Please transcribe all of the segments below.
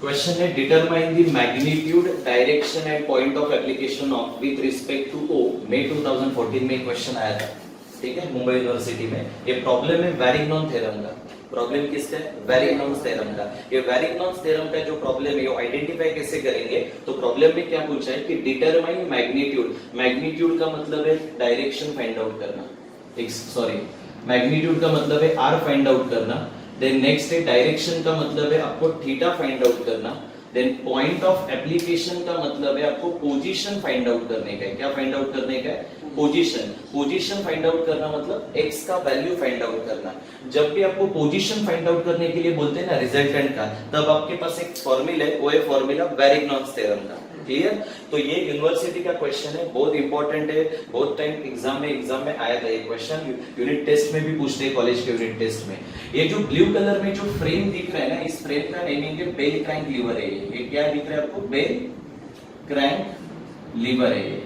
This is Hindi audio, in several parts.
क्वेश्चन है determine the magnitude direction and point of application of with respect to O. मई 2014 में क्वेश्चन आया था, ठीक है, मुंबई यूनिवर्सिटी में। ये प्रॉब्लम है वैरिग्नॉन थ्योरम का। प्रॉब्लम किसका है? वैरिग्नॉन थ्योरम का। ये वैरिग्नॉन थ्योरम का जो प्रॉब्लम है वो आइडेंटिफाई कैसे करेंगे? तो प्रॉब्लम में क्या पूछा है कि डिटरमाइन मैग्नीट्यूड। मैग्नीट्यूड का मतलब है डायरेक्शन फाइंड आउट करना, मैग्नीट्यूड का मतलब है आर फाइंड आउट करना। देन नेक्स्ट है डायरेक्शन का मतलब है आपको थीटा फाइंड आउट करना। देन पॉइंट ऑफ एप्लीकेशन का मतलब है आपको पोजीशन फाइंड आउट करने का है। क्या फाइंड आउट करने का है? पोजीशन। पोजीशन फाइंड आउट करना मतलब x का वैल्यू फाइंड आउट करना। जब भी आपको पोजीशन फाइंड आउट करने के लिए बोलते हैं ना रिजल्टेंट का, तब आपके पास एक फॉर्मूला है, वो है फॉर्मूला वैरिग्नॉन थ्योरम का। क्लियर? तो ये यूनिवर्सिटी का क्वेश्चन है, बहुत इंपॉर्टेंट है, बहुत टाइम एग्जाम में आया था ये क्वेश्चन। यूनिट टेस्ट में भी पूछते हैं, कॉलेज के यूनिट टेस्ट में। ये जो ब्लू कलर में जो फ्रेम दिख रहा है ना, इस फ्रेम का नेमिंग है बेल क्रैंक लीवर है। ये क्या दिख रहा है आपको? बेल क्रैंक लीवर है। ये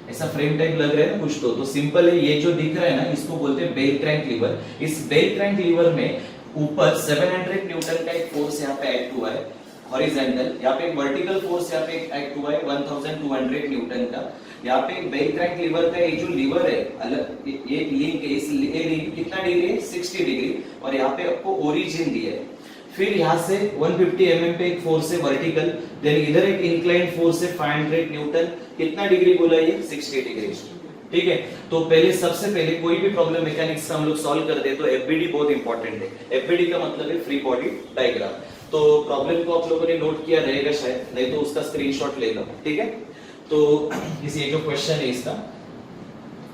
ऐसा फ्रेम टाइप लग रहा है ना कुछ तो सिंपल है। ये जो दिख रहा है ना, इसको बोलते हैं बेल क्रैंक लीवर। इस बेल क्रैंक लीवर में ऊपर 700 न्यूटन का एक फोर्स यहाँ पे एक्ट हुआ है हॉरिजॉन्टल, यहाँ पे एक वर्टिकल फोर्स यहाँ पे एक्ट हुआ है 1200 न्यूटन का। यहाँ पे बेल क्रैंक लीवर का ये जो लीवर है अलग, ये लिंक है, इस लिंक कितना डिग्री है? 60 डिग्री। और यहाँ पे आपको ओरिजिन दिया है। फिर यहाँ से 150 mm पे एक फोर्स है वर्टिकल, देन इधर एक इंक्लाइंड फोर्स है 500 न्यूटन। कितना डिग्री बोला ये? 60 डिग्री। ठीक है, तो पहले सबसे पहले कोई भी प्रॉब्लम मैकेनिक्स का हम लोग सॉल्व करते हैं तो एफबीडी बहुत इंपॉर्टेंट है। एफबीडी का मतलब है फ्री बॉडी डायग्राम। तो प्रॉब्लम को आप लोगों ने नोट किया रहेगा शायद, नहीं तो उसका स्क्रीनशॉट ले लो, ठीक है। तो इस ये जो क्वेश्चन है इसका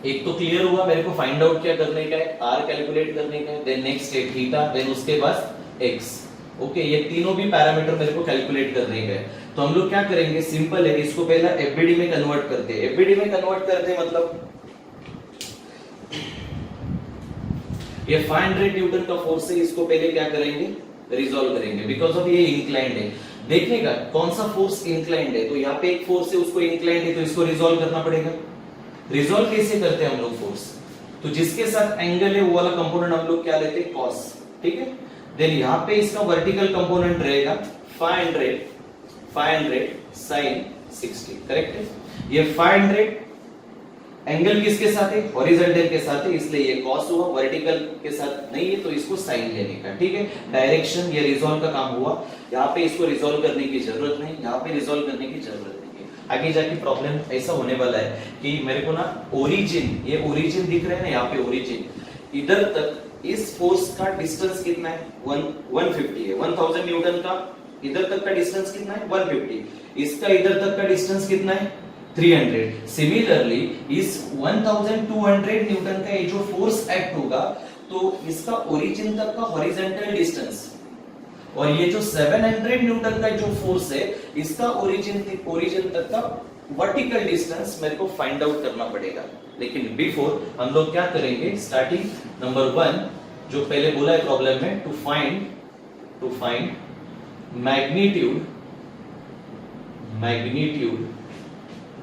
एक तो क्लियर हुआ, मेरे को फाइंड आउट क्या करने का है? आर कैलकुलेट करने का है। देन नेक्स्ट है थीटा, देन उसके बाद एक्स। ओके, ये तीनों भी पैरामीटर मेरे को कैलकुलेट करने का है। तो हम लोग क्या करेंगे? सिंपल है, इसको पहला एफबीडी में कन्वर्ट करते हैं। एफबीडी में कन्वर्ट करते हैं मतलब ये 500 न्यूटन का फोर्स है, इसको पहले क्या करेंगे? रिजॉल्व करेंगे। बिकॉज ऑफ ये इंक्लाइंड है। देखने का कौन सा फोर्स इंक्लाइंड है, तो यहाँ पे एक फोर्स है, उसको इंक्लाइंड है, तो इसको रिजॉल्व करना पड़ेगा। रिजॉल्व कैसे करते हैं हम लोग फोर्स? तो जिसके साथ एंगल है वो वाला कंपोनेंट हम लोग क्या लेते हैं? कॉस, ठीक है। देन यहाँ पे इसका वर्टिकल कंपोनेंट रहेगा 500 sin 60, करेक्ट है। ये 500 एंगल किसके साथ है? हॉरिजॉन्टल के साथ है, इसलिए ये कॉस हुआ। वर्टिकल के साथ नहीं है तो इसको साइन लेने का, ठीक है। डायरेक्शन ये रिजॉल्व का काम हुआ। यहाँ पे इसको रिजॉल्व करने की जरूरत नहीं, यहाँ पे रिजॉल्व करने की जरूरत नहीं है। आगे जाके प्रॉब्लम ऐसा होने वाला है कि मेरे को ना ओरिजिन, ये ओरिजिन दिख रहा है ना, यहाँ पे ओरिजिन, इधर तक इस फोर्स का डिस्टेंस कितना है? 150 है। 1000 न्यूटन का इधर तक का डिस्टेंस कितना है? 150। इसका इधर तक का डिस्टेंस कितना है? 300। सिमिलरली इस 1200 न्यूटन का ये जो फोर्स एक्ट होगा तो इसका ओरिजिन तक का हॉरिजॉन्टल डिस्टेंस, और ये जो 700 न्यूटन का जो फोर्स है इसका ओरिजिन तक का वर्टिकल डिस्टेंस मेरे को फाइंड आउट करना पड़ेगा। लेकिन बिफोर हम लोग क्या करेंगे? स्टार्टिंग नंबर 1 जो पहले बोला है प्रॉब्लम में, to find magnitude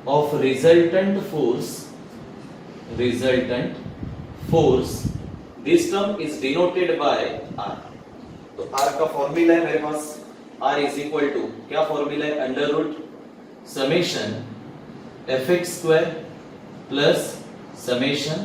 of resultant force this term is denoted by R। तो R का फॉर्मूला है मेरे पास, R is equal to क्या फॉर्मूला है? Under root summation fx square plus summation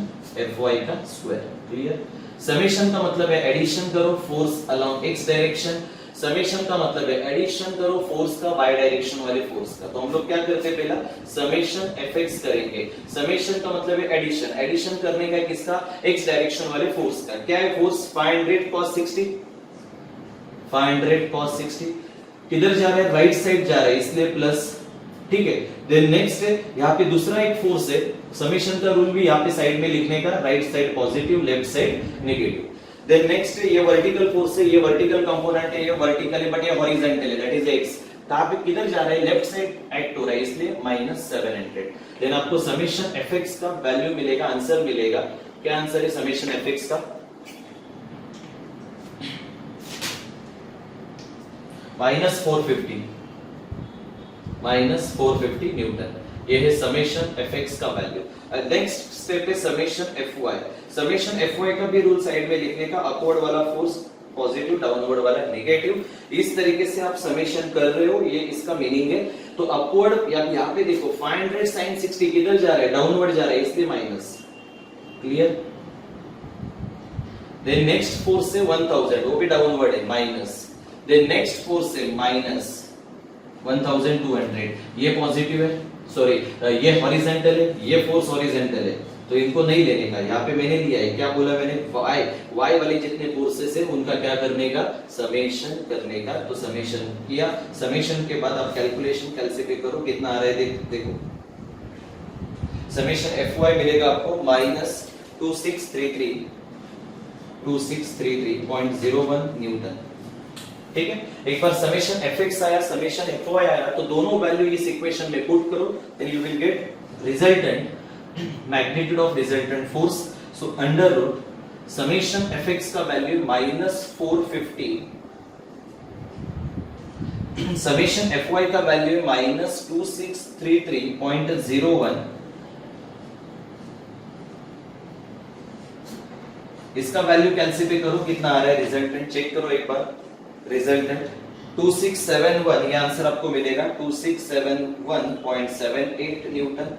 fy का स्क्वायर। क्लियर? समेशन का मतलब है एडिशन करो force along x direction, summation का मतलब है एडिशन करो फोर्स का बाय डायरेक्शन वाले फोर्स का। तो हम लोग क्या करते हैं? पहला समेशन fx करेंगे। समेशन का मतलब है एडिशन, एडिशन करने का किसका? x डायरेक्शन वाले फोर्स का। क्या है फोर्स? 500 cos 60। 500 cos 60 किधर जा रहा है? राइट साइड जा रहा है, इसलिए प्लस, ठीक है। देन नेक्स्ट है यहाँ पे दूसरा एक फोर्स है, समेशन का रूल भी यहाँ पे साइड में लिखने का, right side positive, left side negative. Then next है ये वर्टिकल फोर्स है, ये वर्टिकल कंपोनेंट है, ये वर्टिकल है बट ये हॉरिजॉन्टल है, दैट इज x। कहां पे किधर जा रहा है? लेफ्ट साइड एक्ट हो रहा है, इसलिए -700। देन आपको समेशन fx का वैल्यू मिलेगा, आंसर मिलेगा। क्या आंसर है समेशन fx का? -450 न्यूटन। ये है समेशन fx का वैल्यू। नेक्स्ट स्टेप है समेशन fy। समेशन fy का भी रूल साइड में लिखने का, अपवर्ड वाला फोर्स पॉजिटिव, डाउनवर्ड वाला नेगेटिव। इस तरीके से आप समेशन कर रहे हो, ये इसका मीनिंग है। तो अपवर्ड या यहाँ पे देखो 500 sin 60 किधर जा रहा है, डाउनवर्ड जा रहा है, इसलिए minus. Clear? Then next force से 1000, वो भी डाउनवर्ड है, माइनस। देन नेक्स्ट फोर्स से माइनस 1200, ये पॉजिटिव है, सॉरी ये हॉरिजॉन्टल है, ये फोर्स हॉरिजॉन्टल है, तो इनको नहीं लेने का। यहाँ पे मैंने लिया है, क्या बोला मैंने, y वाले जितने फोर्सेस है उनका क्या करने का, समेशन करने का। तो समेशन किया, समेशन के बाद आप कैलकुलेशन कैलसिफाई करो, कितना आ रहा है देखो। समेशन Fy मिलेगा आपको -2633.01 न्यूटन। ठीक है, एक बार समेशन Fx आया, समेशन Fy आया, तो दोनों वैल्यू इस इक्वेशन में पुट करो, then you will get resultant magnitude of resultant force. So under root summation fx का वैल्यू -450, summation fy का वैल्यू -2633.01। इसका वैल्यू कैलसिफाई करो, कितना आ रहा है रिजल्टेंट, चेक करो एक बार। रिजल्टेंट 2671, ये आंसर आपको मिलेगा 2671.78 न्यूटन,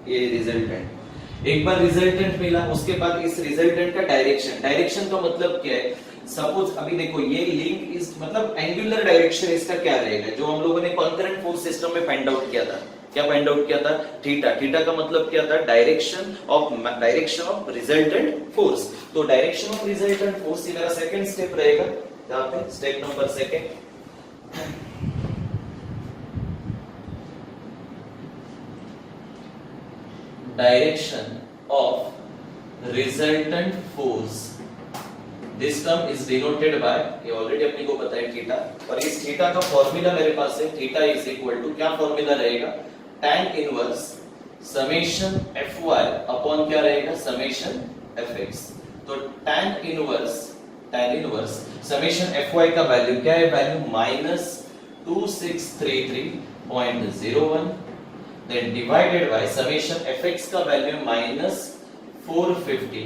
ये रिजल्टेंट। एक बार रिजल्टेंट मिला, उसके बाद इस रिजल्टेंट का डायरेक्शन, डायरेक्शन का मतलब क्या है, सपोज अभी देखो ये लिंक इस मतलब एंगुलर डायरेक्शन इसका क्या रहेगा, जो हम लोगों ने कॉन्करेंट फोर्स सिस्टम में फाइंड आउट किया था। क्या फाइंड आउट किया था, थीटा। थीटा का मतलब क्या था, डायरेक्शन ऑफ रिजल्टेंट फोर्स। तो डायरेक्शन ऑफ रिजल्टेंट फोर्स ये मेरा सेकंड स्टेप रहेगा, यहाँ पे step number second. Direction of resultant force, this term is denoted by, ये ऑलरेडी अपने को पता है थीटा, और इस थीटा का फॉर्मूला मेरे पास है, थीटा इज इक्वल टू क्या फॉर्मूला रहेगा, tan inverse summation Fy upon क्या रहेगा, समेशन Fx। तो tan इनवर्स समेशन Fy का वैल्यू क्या है, value -2633.01, then divided by summation fx का वैल्यू -450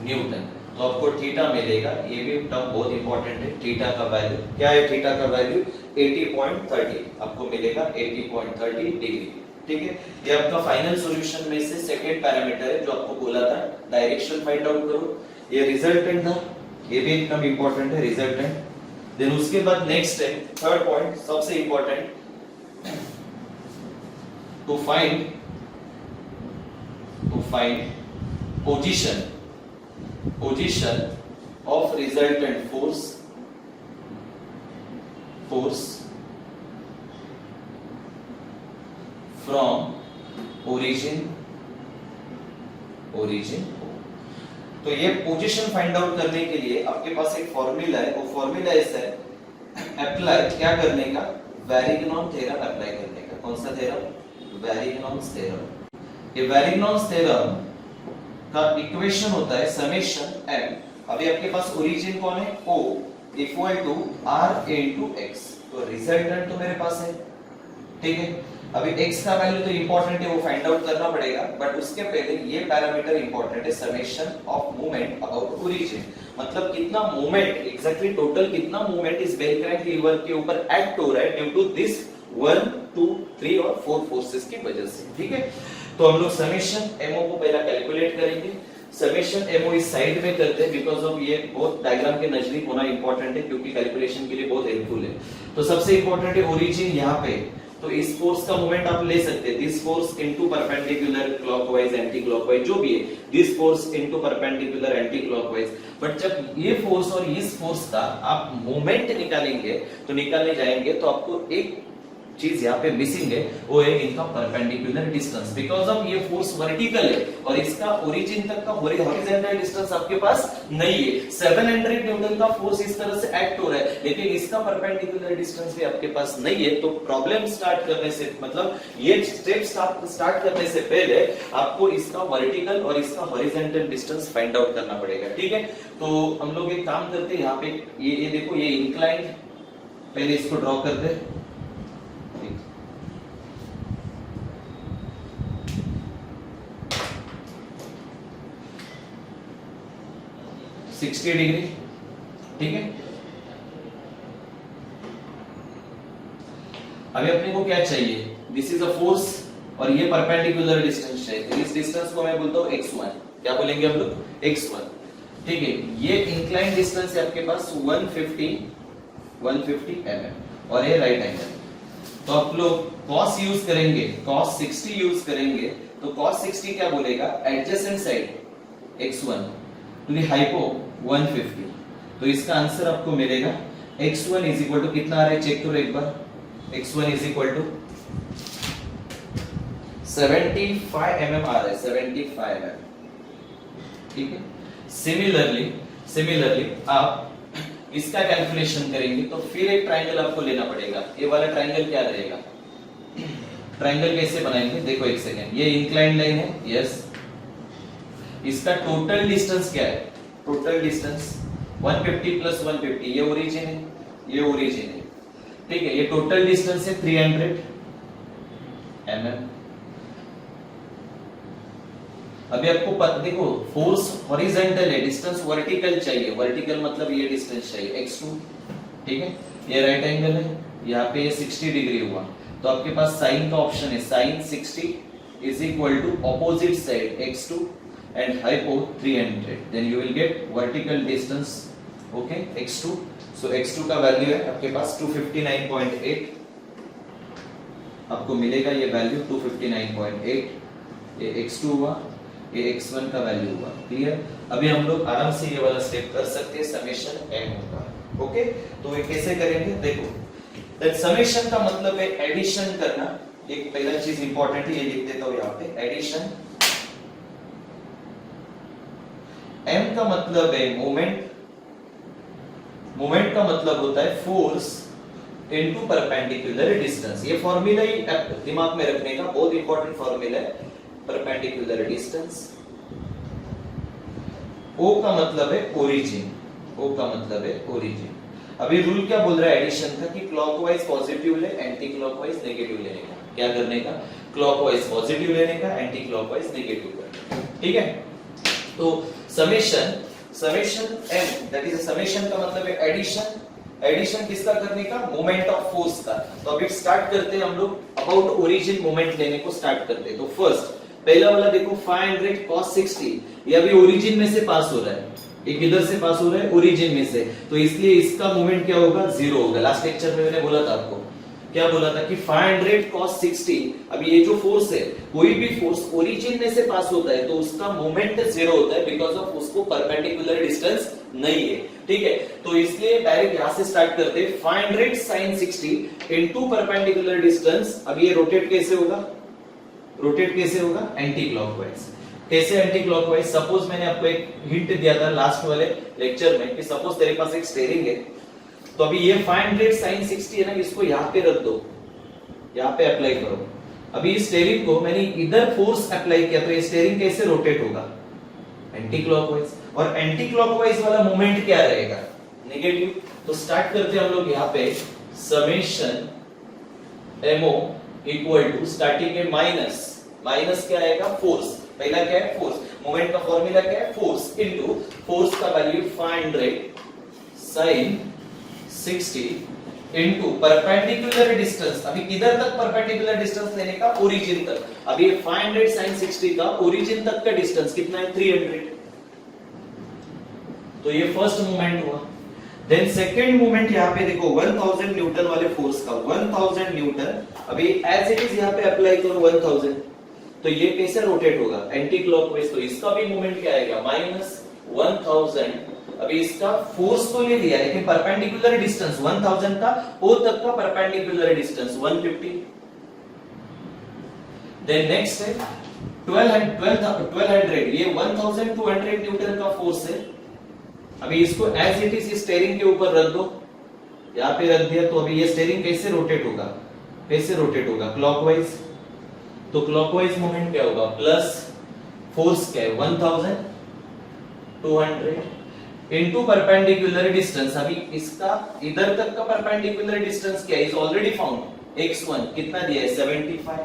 न्यूटन। तो आपको थीटा मिलेगा, ये भी टर्म बहुत इंपॉर्टेंट है, थीटा का वैल्यू क्या है, थीटा का वैल्यू 80.30 आपको मिलेगा, 80.30 डिग्री। ठीक है, ये आपका फाइनल सॉल्यूशन में से सेकंड पैरामीटर है, जो आपको बोला था डायरेक्शन फाइंड आउट करो। ये रिजल्टेंट था, ये भी एकदम इंपॉर्टेंट है, रिजल्टेंट। देन उसके बाद नेक्स्ट है थर्ड पॉइंट, सबसे important, to find position of resultant force from origin। तो ये पोजीशन फाइंड आउट करने के लिए आपके पास एक फॉर्मूला है, वो फॉर्मूला ऐसा है, अप्लाई क्या करने का, वैरिग्नॉन थ्योरम अप्लाई करने का। कौन सा थ्योरम, वैरिग्नॉन्स थ्योरम। ये वैरिग्नॉन्स थ्योरम का इक्वेशन होता है समेशन m, अभी आपके पास ओरिजिन कौन है, O equal to R into x, तो रिजल्टेंट तो मेरे पास है। ठीक है, अभी x का वैल्यू तो इंपॉर्टेंट है, वो फाइंड आउट करना पड़ेगा, बट उसके पहले ये पैरामीटर इंपॉर्टेंट है, summation of moment about origin, मतलब कितना मोमेंट एग्जैक्टली टोटल कितना मोमेंट इस बेल क्रैंक लीवर के ऊपर एक्ट हो रहा है ड्यू टू दिस 1, 2, 3 और 4 फोर्सेस की वजह से। ठीक है, तो हम लोग समेशन MO को पहला कैलकुलेट करेंगे। समेशन MO इस साइड में करते हैं, बिकॉज ऑफ ये बहुत डायग्राम के नजदीक होना इंपॉर्टेंट है, क्योंकि कैलकुलेशन के लिए बहुत हेल्पफुल है। तो सबसे इंपॉर्टेंट है ओरिजिन यहाँ पे, तो इस फोर्स का मोमेंट आप ले सकते हैं, this force into perpendicular clockwise anti clockwise जो भी है, this force into perpendicular anti clockwise. But जब ये फोर्स और इस फोर्स का आप मोमेंट निकालने जाएंगे तो आपको एक चीज यहाँ पे मिसिंग है, वो है इनका परपेंडिकुलर डिस्टेंस, बिकॉज ऑफ ये फोर्स वर्टिकल है और इसका ओरिजिन तक का हॉरिजॉन्टल डिस्टेंस आपके पास नहीं है। 700 न्यूटन का फोर्स इस तरह से एक्ट हो रहा है, लेकिन इसका परपेंडिकुलर डिस्टेंस भी आपके पास नहीं है। तो प्रॉब्लम स्टार्ट करने से मतलब ये स्टेप स्टार्ट करने से पहले आपको इसका वर्टिकल और इसका हॉरिजॉन्टल डिस्टेंस फाइंड आउट करना पड़ेगा। ठीक है, तो हम लोग एक काम करते हैं, यहाँ पे ये देखो, ये इंक्लाइन, पहले इसको ड्रॉ करते हैं। 60 डिग्री, ठीक है। अभी अपने को क्या चाहिए, दिस इज अ फोर्स और ये परपेंडिकुलर डिस्टेंस है, इस डिस्टेंस को मैं बोलता हूँ x1, क्या बोलेंगे हम लोग, x1, ठीक है। ये इंक्लाइन डिस्टेंस है आपके पास 150 mm और ये राइट एंगल। तो आप लोग cos यूज करेंगे, cos 60 यूज करेंगे, तो cos 60 क्या बोलेगा, adjacent side x1 to the hypo 150, तो इसका आंसर आपको मिलेगा x1 इज इक्वल टू कितना आ रहा है, चेक करो एक बार, x1 is equal to 75 mm आ रहा है, 75 mm, ठीक है। सिमिलरली आप इसका कैलकुलेशन करेंगे तो फिर एक ट्रायंगल आपको लेना पड़ेगा। ये वाला ट्रायंगल क्या रहेगा, ट्रायंगल कैसे बनाएंगे, देखो एक सेकेंड, ये इंक्लाइंड लाइन है, यस, इसका टोटल डिस्टेंस क्या है, टोटल डिस्टेंस 150 प्लस 150, ये ओरिजिन है, ये ओरिजिन है, ठीक है। ये टोटल डिस्टेंस है 300 mm। अभी आपको देखो फोर्स हॉरिजॉन्टल है, डिस्टेंस वर्टिकल चाहिए, वर्टिकल मतलब ये डिस्टेंस चाहिए x2, ठीक है। ये राइट एंगल है, यहाँ पे ये 60 डिग्री हुआ, तो आपके पास साइन का ऑप्शन है, sine 60 is equal to opposite side x2 and hypo 300, then you will get vertical distance, okay, x2। So x2 का वैल्यू है आपके पास 259.8, आपको मिलेगा ये वैल्यू 259.8, ये x2 हुआ, ये x1 का वैल्यू हुआ, क्लियर। अभी हम लोग आराम से ये वाला स्टेप कर सकते हैं, समेशन m होगा, ओके। तो ये कैसे करेंगे, देखो, दैट समेशन का मतलब है एडिशन करना, एक पहला चीज इंपॉर्टेंट है, ये लिख देता हूं यहाँ पे, एडिशन। m का मतलब है मोमेंट, मोमेंट का मतलब होता है फोर्स इनटू परपेंडिकुलर डिस्टेंस। ये फॉर्मूला ही दिमाग में रखने का बहुत इंपॉर्टेंट फॉर्मूला है, परपेंडिकुलर डिस्टेंस। O का मतलब है ओरिजिन, O का मतलब है ओरिजिन। अभी रूल क्या बोल रहा है एडिशन का, कि क्लॉकवाइज पॉजिटिव ले, एंटी क्लॉकवाइज नेगेटिव लेने का, क्या करने का, क्लॉकवाइज पॉजिटिव लेने का, एंटी क्लॉकवाइज नेगेटिव करने का, ठीक है। तो summation m, that is summation का मतलब है एडिशन, एडिशन किसका करने का, मोमेंट ऑफ फोर्स का। तो अभी स्टार्ट करते हैं हम लोग, अबाउट ओरिजिन मोमेंट लेने को स्टार्ट करते हैं। तो फर्स्ट पहला वाला देखो 500 cos 60, ये अभी ओरिजिन में से पास हो रहा है, ये किधर से पास हो रहा है, ओरिजिन में से, तो इसलिए इसका मोमेंट क्या होगा, जीरो होगा। लास्ट लेक्चर में मैंने बोला था आपको, क्या बोला था कि 500 cos 60, अभी ये जो फोर्स है, कोई भी फोर्स ओरिजिन में से पास होता है तो उसका मोमेंट जीरो होता है, बिकॉज ऑफ उसको परपेंडिकुलर डिस्टेंस नहीं है, ठीक है। तो इसलिए डायरेक्ट यहां से स्टार्ट करते हैं, 500 sin 60 इनटू परपेंडिकुलर डिस्टेंस। अब ये रोटेट कैसे होगा, रोटेट कैसे होगा, एंटी क्लॉकवाइज। कैसे एंटी क्लॉकवाइज, सपोज मैंने आपको एक हिंट दिया था लास्ट वाले लेक्चर में कि सपोज तेरे पास एक स्टीयरिंग है, तो अभी ये 500 sin 60 है ना, इसको यहाँ पे रख दो, यहाँ पे अप्लाई करो। अभी इस स्टीयरिंग को मैंने इधर फोर्स अप्लाई किया, तो ये स्टीयरिंग कैसे रोटेट होगा, एंटी क्लॉकवाइज। और एंटी क्लॉकवाइज वाला मोमेंट क्या रहेगा, नेगेटिव। तो स्टार्ट करते हैं हम लोग यहाँ पे, summation MO equal to starting में माइनस, माइनस क्या आएगा, फोर्स, पहला क्या है फोर्स, मोमेंट का फॉर्मूला क्या है, फोर्स इनटू फोर्स का value 500 sin 60 into perpendicular distance. अभी किधर तक परपेंडिकुलर डिस्टेंस लेने का, ओरिजिन तक। अभी 500 sin 60 का ओरिजिन तक का डिस्टेंस कितना है, 300। तो ये फर्स्ट मोमेंट हुआ। देन सेकंड मोमेंट यहाँ पे देखो 1000 न्यूटन वाले फोर्स का, 1000 न्यूटन, अभी एज इट इज यहाँ पे अप्लाई करो 1000, तो ये कैसे रोटेट होगा, एंटी क्लॉकवाइज। तो इसका भी मोमेंट क्या आएगा, -1000। अभी इसका फोर्स तो ले लिया, लेकिन परपेंडिकुलर डिस्टेंस 1000 का O तक का परपेंडिकुलर डिस्टेंस 150। देन नेक्स्ट है 1200, ये 1200 न्यूटन का फोर्स है। अभी इसको एज इट इज स्टीयरिंग के ऊपर रख दो, यहाँ पे रख दिया, तो अभी ये स्टीयरिंग कैसे रोटेट होगा, कैसे रोटेट होगा, क्लॉकवाइज। तो क्लॉकवाइज मोमेंट क्या होगा, प्लस फोर्स क्या है 1200 इनटू परपेंडिकुलर डिस्टेंस। अभी इसका इधर तक का परपेंडिकुलर डिस्टेंस क्या है, इज ऑलरेडी फाउंड, x1 कितना दिया है 75,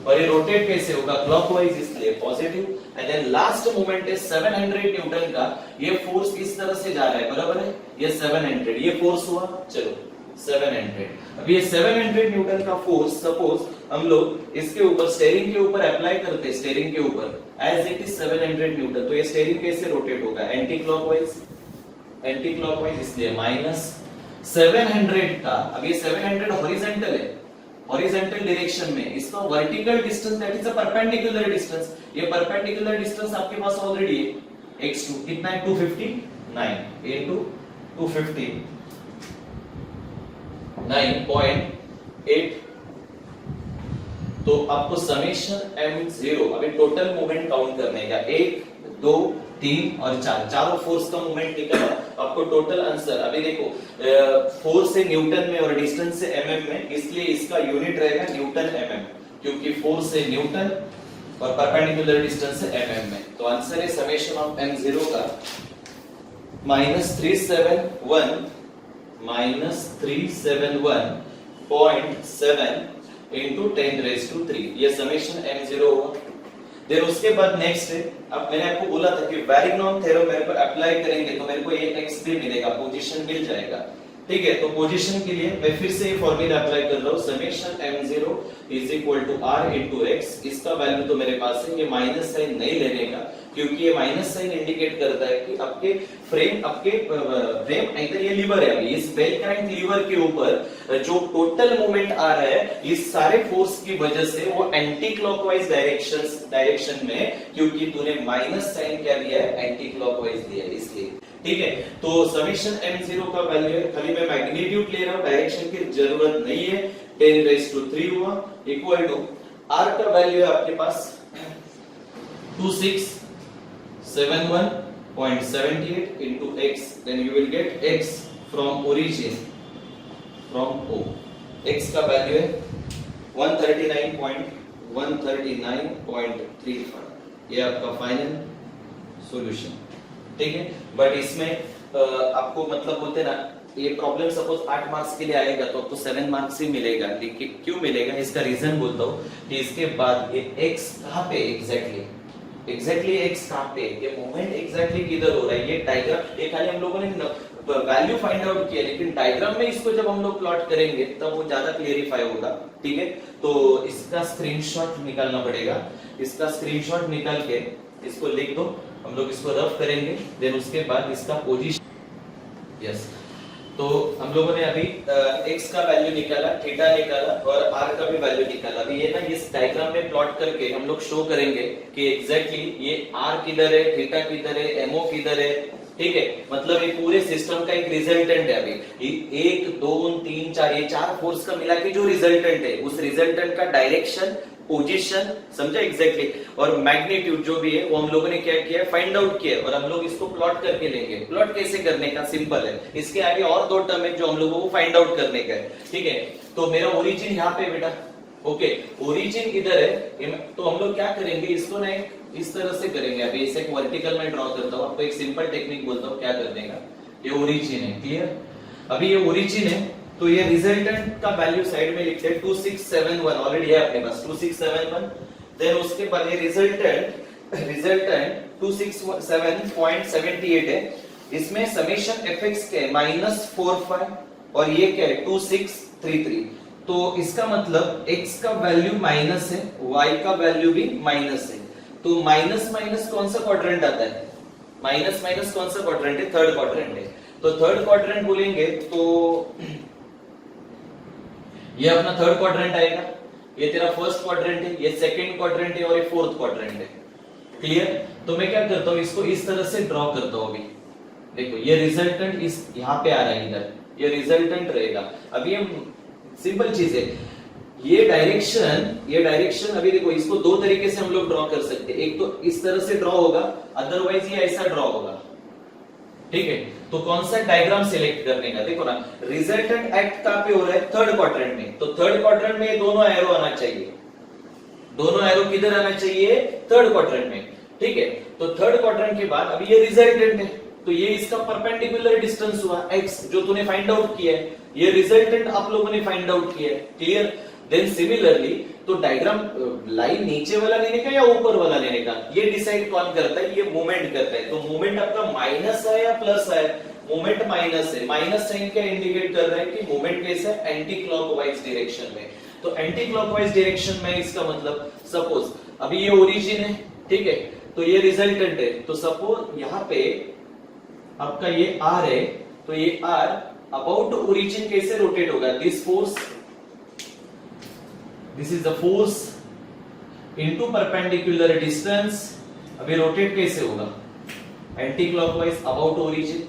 और ये रोटेट कैसे होगा, क्लॉकवाइज, इसलिए positive. And then last moment है 700 न्यूटन का, ये फोर्स इस तरह से जा रहा है, बराबर है, ये 700, ये फोर्स हुआ, चलो 700। अब ये 700 न्यूटन का फोर्स सपोज हम लोग इसके ऊपर स्टीयरिंग के ऊपर अप्लाई करते हैं, स्टीयरिंग के ऊपर एज इट इज 700 न्यूटन, तो ये स्टीयरिंग कैसे रोटेट होगा, एंटी क्लॉकवाइज, इसलिए माइनस 700 का, अब ये 700 हॉरिजॉन्टल है, हॉरिजॉन्टल डायरेक्शन में, इसका vertical distance that is a perpendicular distance, ये परपेंडिकुलर डिस्टेंस आपके पास ऑलरेडी है x2 कितना है 259 into 259.8, तो आपको समेशन m0 अभी टोटल मूवमेंट काउंट करने का 1 2 3 और 4 चारों फोर्स का मूवमेंट निकला, आपको टोटल आंसर अभी देखो फोर्स से न्यूटन में और डिस्टेंस से mm में, इसलिए इसका यूनिट रहेगा न्यूटन mm, क्योंकि फोर्स से न्यूटन और परपेंडिकुलर डिस्टेंस से mm में, तो आंसर है समेशन ऑफ m0 का -371.7 into 10⁻³ ये समेशन m0 हुआ। देन उसके बाद नेक्स्ट है, अब मैंने आपको बोला था कि वैरिग्नॉन थ्योरम मेरे को अप्लाई करेंगे तो मेरे को ये x भी मिलेगा, पोजीशन मिल जाएगा, ठीक है। तो पोजीशन के लिए मैं फिर से ये फॉर्मूला अप्लाई कर रहा हूं, summation m0 is equal to r into x, इसका वैल्यू तो मेरे पास है, ये माइनस साइन नहीं लेने का, क्योंकि ये माइनस साइन इंडिकेट करता है कि आपके फ्रेम इधर ये लीवर है, अभी इस बेल क्रैंक लीवर के ऊपर जो टोटल मूवमेंट आ रहा है इस सारे फोर्स की वजह से वो एंटी क्लॉकवाइज डायरेक्शन में, क्योंकि तूने माइनस साइन क्या दिया है, एंटी क्लॉकवाइज दिया है, इसलिए ठीक है। तो समेशन m0 का वैल्यू है, खाली मैं मैग्नीट्यूड ले रहा हूं, डायरेक्शन की जरूरत नहीं है, 10⁻³ हुआ इक्वल टू r का वैल्यू है आपके पास 2671.78 into x, then you will get x from origin from O, x का वैल्यू है 139.35, ये आपका फाइनल सॉल्यूशन, ठीक है। बट इसमें आपको मतलब बोलते ना, ये प्रॉब्लम सपोज 8 मार्क्स के लिए आएगा तो आपको 7 मार्क्स ही मिलेगा, लेकिन क्यों मिलेगा इसका रीजन बोलता हूँ कि इसके बाद ये x कहाँ पे एग्जैक्टली x कहाँ पे, ये मूवमेंट एग्जैक्टली किधर हो रहा है, ये डायग्राम, ये खाली हम लोगों ने वैल्यू फाइंड आउट किया, लेकिन डायग्राम में इसको जब हम लोग प्लॉट करेंगे तब वो ज्यादा क्लियरिफाई होगा, ठीक है। तो इसका स्क्रीनशॉट निकालना पड़ेगा, इसका स्क्रीनशॉट निकाल के इसको लिख दो, हम लोग इसको रफ करेंगे, देन उसके बाद इसका पोजीशन, यस। तो हम लोगों ने अभी x का वैल्यू निकाला, थीटा निकाला और r का भी वैल्यू निकाला। अभी ये ना इस डायग्राम में प्लॉट करके हम लोग शो करेंगे कि एग्जैक्टली ये r किधर है, थीटा किधर है, mo किधर है, ठीक है। मतलब ये पूरे सिस्टम का एक रिजल्टेंट है, अभी 1 2 3 4 ये 4 फोर्स का मिला के जो रिजल्टेंट है, उस रिजल्टेंट का डायरेक्शन, पोजीशन, समझा एग्जैक्टली, और मैग्नीट्यूड जो भी है वो हम लोगों ने क्या किया, फाइंड आउट किया, और हम लोग इसको प्लॉट करके लेंगे। प्लॉट कैसे करने का, सिंपल है, इसके आगे और 2 टर्म है जो हम लोगों को फाइंड आउट करने का है, ठीक है। तो मेरा ओरिजिन यहाँ पे बेटा, ओके, ओरिजिन इधर है, तो हम लोग क्या करेंगे, इसको ना इस तरह से करेंगे। अभी इसे एक वर्टिकल में ड्रॉ करता हूँ, आपको एक सिंपल टेक्निक बोलता हूँ क्या करने का। ये ओरिजिन है, क्लियर। अभी ये ओरिजिन है तो ये रिजल्टेंट का वैल्यू साइड में लिखते हैं 2671, ऑलरेडी है अपने पास 2671। देन उसके बाद ये रिजल्टेंट 267.78 है, इसमें समेशन fx के -45 और ये क्या है 2633। तो इसका मतलब x का वैल्यू माइनस है, y का वैल्यू भी माइनस है, तो माइनस माइनस कौन सा क्वाड्रेंट आता है, माइनस माइनस कौन सा क्वाड्रेंट है, थर्ड क्वाड्रेंट है। तो थर्ड क्वाड्रेंट बोलेंगे तो ये अपना थर्ड क्वाड्रेंट आएगा, ये तेरा फर्स्ट क्वाड्रेंट है, ये सेकंड क्वाड्रेंट है और ये फोर्थ क्वाड्रेंट है, क्लियर। तो मैं क्या करता हूं, इसको इस तरह से ड्रॉ करता हूं। अभी देखो ये रिजल्टेंट इस यहां पे आ रहा है, इधर ये रिजल्टेंट रहेगा। अभी ये सिंपल चीज है, ये डायरेक्शन अभी देखो इसको 2 तरीके से हम लोग ड्रॉ कर सकते हैं, एक तो इस तरह से ड्रॉ होगा, अदरवाइज ये ऐसा ड्रॉ होगा, ठीक है। तो कौन सा डायग्राम सिलेक्ट करने का, देखो ना रिजल्टेंट एक्ट कहां पे हो रहा है, थर्ड क्वाड्रेंट में, तो थर्ड क्वाड्रेंट में ये दोनों एरो आना चाहिए, दोनों एरो किधर आना चाहिए, थर्ड क्वाड्रेंट में, ठीक है। तो थर्ड क्वाड्रेंट के बाद अभी ये रिजल्टेंट है, तो ये इसका परपेंडिकुलर डिस्टेंस हुआ x जो तूने फाइंड आउट किया है, ये रिजल्टेंट आप लोगों ने फाइंड आउट किया है, क्लियर। देन सिमिलरली तो डायग्राम लाइन नीचे वाला लेने का या ऊपर वाला लेने का, ये डिसाइड कौन करता है, ये मूवमेंट करता है। तो मूवमेंट आपका माइनस है या प्लस है, मोमेंट माइनस है, माइनस साइन क्या इंडिकेट कर रहा है कि मोमेंट कैसा है, एंटी क्लॉकवाइज डायरेक्शन में। तो एंटी क्लॉकवाइज डायरेक्शन में इसका मतलब सपोज अभी ये ओरिजिन है, ठीक है, तो ये रिजल्टेंट है, तो सपोज यहां पे आपका ये आर है, तो ये आर अबाउट ओरिजिन कैसे रोटेट होगा, this force, this is the force into perpendicular distance. अभी रोटेट कैसे होगा, anti clockwise about origin,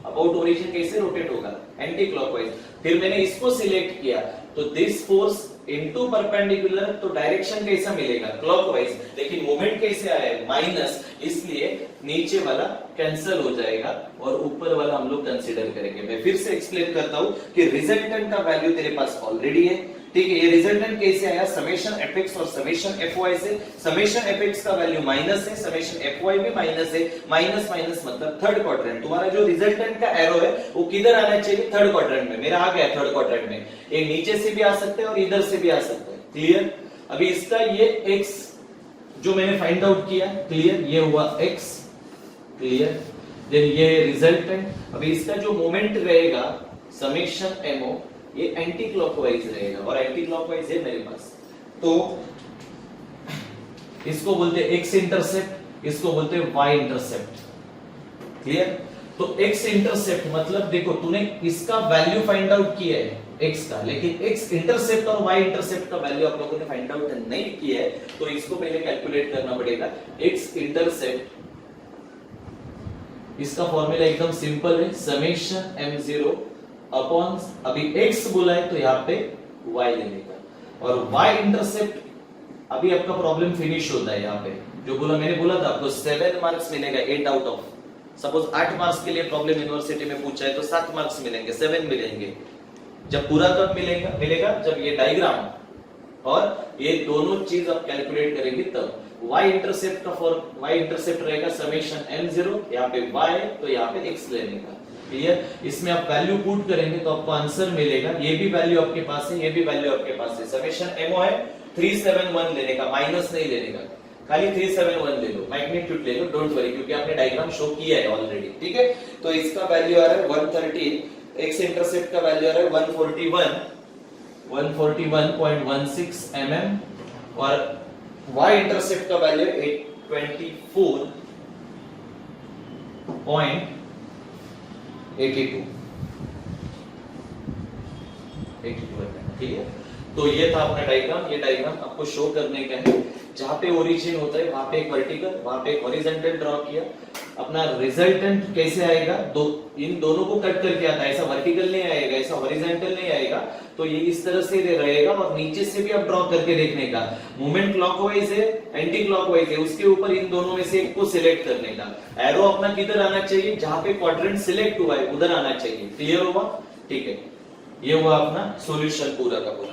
about origin कैसे रोटेट होगा, एंटी क्लॉकवाइज। फिर मैंने इसको सिलेक्ट किया, तो दिस फोर्स इनटू परपेंडिकुलर, तो डायरेक्शन कैसा मिलेगा, क्लॉकवाइज, लेकिन मोमेंट कैसे आया है, माइनस, इसलिए नीचे वाला कैंसिल हो जाएगा और ऊपर वाला हम लोग कंसीडर करेंगे। मैं फिर से एक्सप्लेन करता हूं कि रिजल्टेंट का वैल्यू तेरे पास ऑलरेडी है, ठीक है। ये रिजल्टेंट कैसे आया, समेशन एफएक्स और समेशन एफवाई से। समेशन एफएक्स का वैल्यू माइनस है, समेशन एफवाई भी माइनस है, माइनस माइनस मतलब थर्ड क्वाड्रेंट। तुम्हारा जो रिजल्टेंट का एरो है वो किधर आना चाहिए, थर्ड क्वाड्रेंट में, मेरा आ गया थर्ड क्वाड्रेंट में। ये नीचे से भी आ सकते हैं और इधर से भी आ सकते हैं, क्लियर। अभी इसका ये x जो मैंने फाइंड आउट किया, क्लियर, ये हुआ x, क्लियर। देन ये रिजल्टेंट, अभी इसका जो मोमेंट रहेगा समेशन एमओ, ये एंटी क्लॉकवाइज रहेगा और एंटी क्लॉकवाइज है मेरे पास, तो इसको बोलते हैं एक्स इंटरसेप्ट, इसको बोलते हैं वाई इंटरसेप्ट, क्लियर। तो एक्स इंटरसेप्ट मतलब देखो तूने इसका वैल्यू फाइंड आउट किया है एक्स का, लेकिन एक्स इंटरसेप्ट और वाई इंटरसेप्ट का वैल्यू आप लोगों ने फाइंड आउट नहीं किया है, तो इसको पहले कैलकुलेट करना पड़ेगा। एक्स इंटरसेप्ट, इसका फॉर्मूला एकदम सिंपल है, समेशन m0 अपॉन, अभी x बोला है तो यहाँ पे y लेने का, और y इंटरसेप्ट, अभी आपका प्रॉब्लम फिनिश होता है यहाँ पे, जो बोला मैंने बोला था आपको 7 मार्क्स मिलेगा 8 आउट ऑफ, सपोज 8 मार्क्स के लिए प्रॉब्लम यूनिवर्सिटी में पूछा है तो 7 मार्क्स मिलेंगे, 7 मिलेंगे। जब पूरा कब मिलेगा जब ये डायग्राम और ये दोनों चीज आप कैलकुलेट करेंगे तब। y इंटरसेप्ट का y इंटरसेप्ट रहेगा समेशन m0, यहाँ पे y तो यहाँ पे x लेने का, क्लियर। इसमें आप वैल्यू पुट करेंगे तो आपको आंसर मिलेगा, ये भी वैल्यू आपके पास है, ये भी वैल्यू आपके पास है। समेशन एमओ है 371 लेने का, माइनस नहीं लेने का, खाली 371 ले लो, मैग्नीट्यूड ले लो, डोंट वरी, क्योंकि आपने डायग्राम शो किया है ऑलरेडी, ठीक है। तो इसका वैल्यू आ रहा है 113, एक्स इंटरसेप्ट का वैल्यू आ रहा है 141.16 mm और y इंटरसेप्ट का वैल्यू 824.82, ठीक है। तो ये था अपना डायग्राम, ये डायग्राम आपको शो करने का है, जहां पे ओरिजिन होता है वहां पे एक वर्टिकल, वहां पे एक हॉरिजॉन्टल ड्रॉ किया। अपना रिजल्टेंट कैसे आएगा, इन दोनों को कट करके आता है, ऐसा वर्टिकल नहीं आएगा, ऐसा हॉरिजॉन्टल नहीं आएगा, तो ये इस तरह से रहेगा और नीचे से भी आप ड्रॉ करके देखने का, मूवमेंट क्लॉकवाइज है एंटी क्लॉकवाइज है, उसके ऊपर इन दोनों में से एक को सिलेक्ट करने का। एरो अपना किधर आना चाहिए, जहां पे क्वाड्रेंट सिलेक्ट हुआ है उधर आना चाहिए, क्लियर हुआ, ठीक है। ये हुआ अपना सॉल्यूशन पूरा का पूरा।